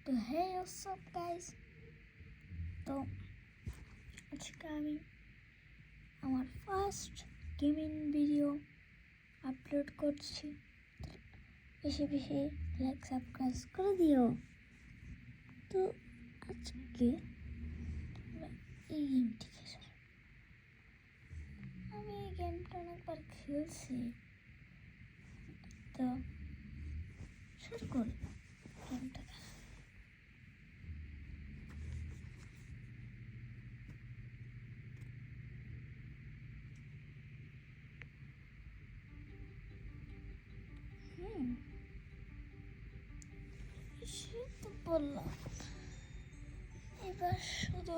তো হে WhatsApp guys, তো আজকে আমি আমার ফার্স্ট গেমিং ভিডিও আপলোড করছি। বেশি বেশি লাইক সাবস্ক্রাইব করে দিও। তো আজকে এই গেমটি খেলব। আমি এই গেমটা অনেকবার খেলছি, তো শুরু করি গেমটা। সে তো বললাম, এবার শুধু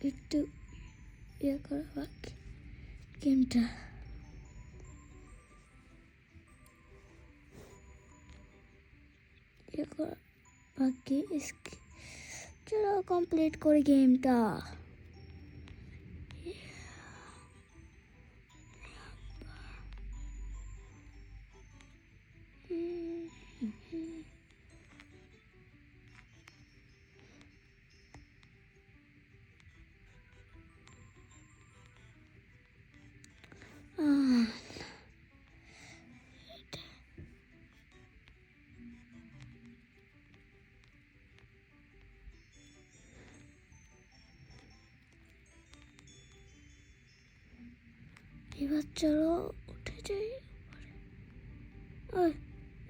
একটু ইয়ে করা বাকি গেমটা। ইয়ে করা বাকি, চলো কমপ্লিট করি গেমটা। এবার চলো উঠে যাই।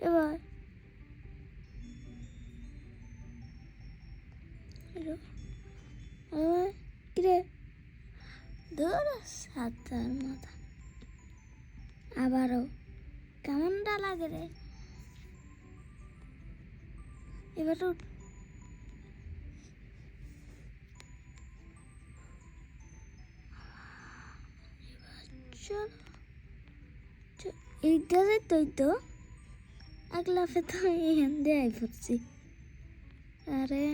এবার কিরে ধর সাতার মাথা, আবারও কেমনটা লাগে রে। এবার উঠ। চলো এইটা যেতই তো এক লাফে তো এখান দিয়ে আই পড়ছি। আরে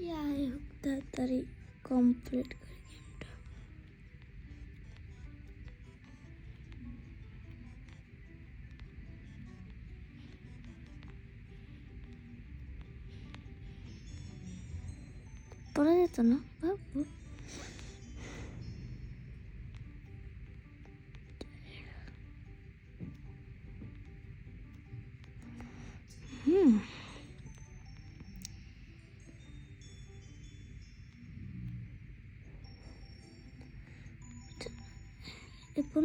যাই হোক, তাড়াতাড়ি কমপ্লিট করি গেমটা। পড়া যেত না ভাববো। এরপর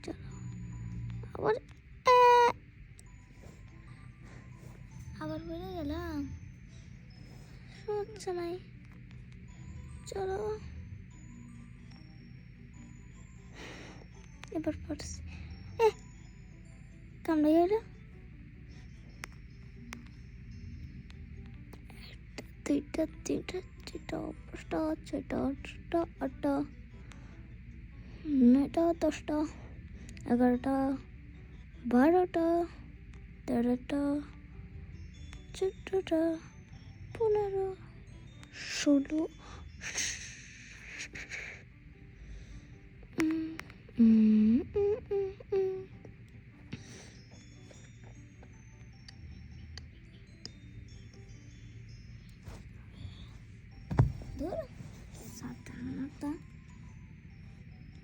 চলো আবার আবার বেড়ে গেলাম, সমস্যা নাই। চলো এবার পড়ছি। কামড়ে গেল। দুইটা তিনটা চারটা পাঁচটা ছয়টা আটটা আটটা নয়টা দশটা 11টা 12টা 13টা 14টা 15 16 ধর সাধারণত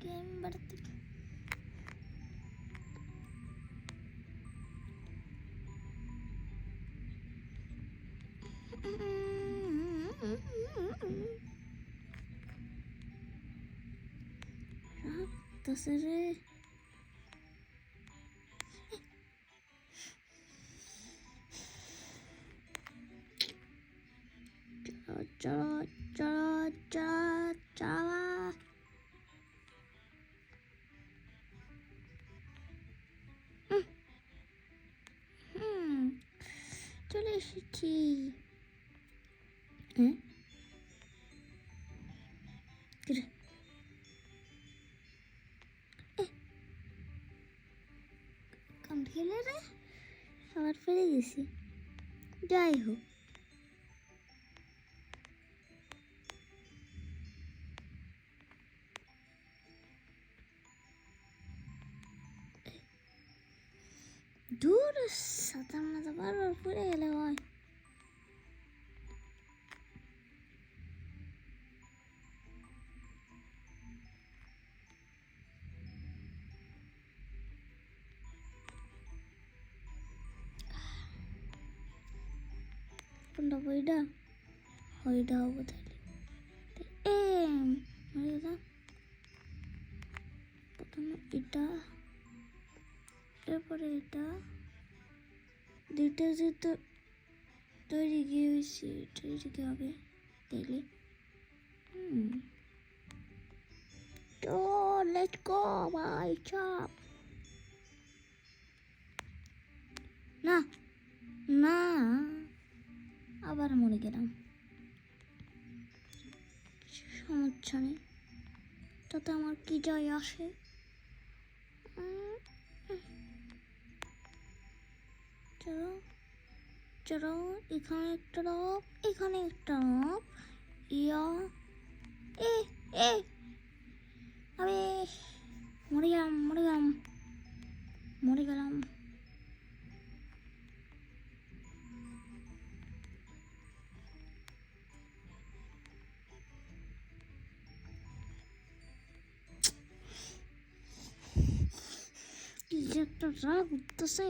গেম বাড়তে রে। চলো চলো চলো চলো চলে এসেছি। কাম খেলে রে আবার ফিরে গেছি। যাই হোক, কোনটা ওইটা ওইটা হবো তাহলে প্রথমে এটা এরপরে এটা দুইটা যেহেতু তৈরি গিয়ে হয়েছে তৈরি কি হবে তাইলে তো লেটস গো ভাই চাপ না না আবার মরে গেলাম সমস্যা নেই তাতে আমার কি যায় আসে চলো চলো এখানে একটা রব এখানে একটা রব ইয়া এ এ আরে মরে গেলাম মরে গেলাম মরে গেলাম কি যে একটা রাগ উঠতেছে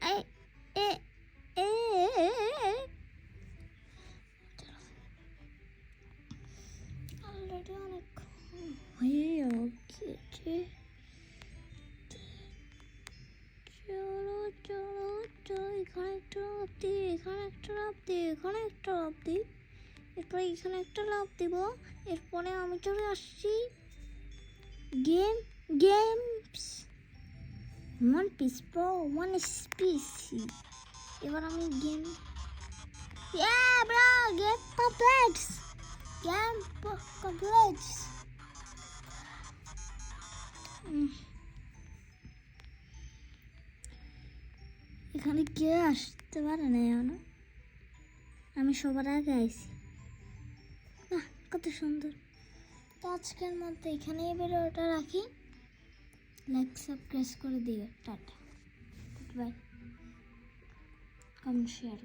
এ এ এ অলরেডি অনেক হয়ে গিয়েছে চলো চলো চলো এখানে একটা লাভ দিই এখানে একটা লাভ দিই এখানে একটা লাভ দিই এরপরে এখানে একটা লাভ দিব এরপরে আমি চলে আসছি games one piece pro one piece এবার আমি game bro game completes game completes এখানে কে আসতে পারে না এখনো আমি সবার আগে আইছি কত সুন্দর তো আজকের মধ্যে এখানে এই ভিডিওটা রাখি লাইক সাবস্ক্রাইব করে দিও টাটা বাই কমেন্ট শেয়ার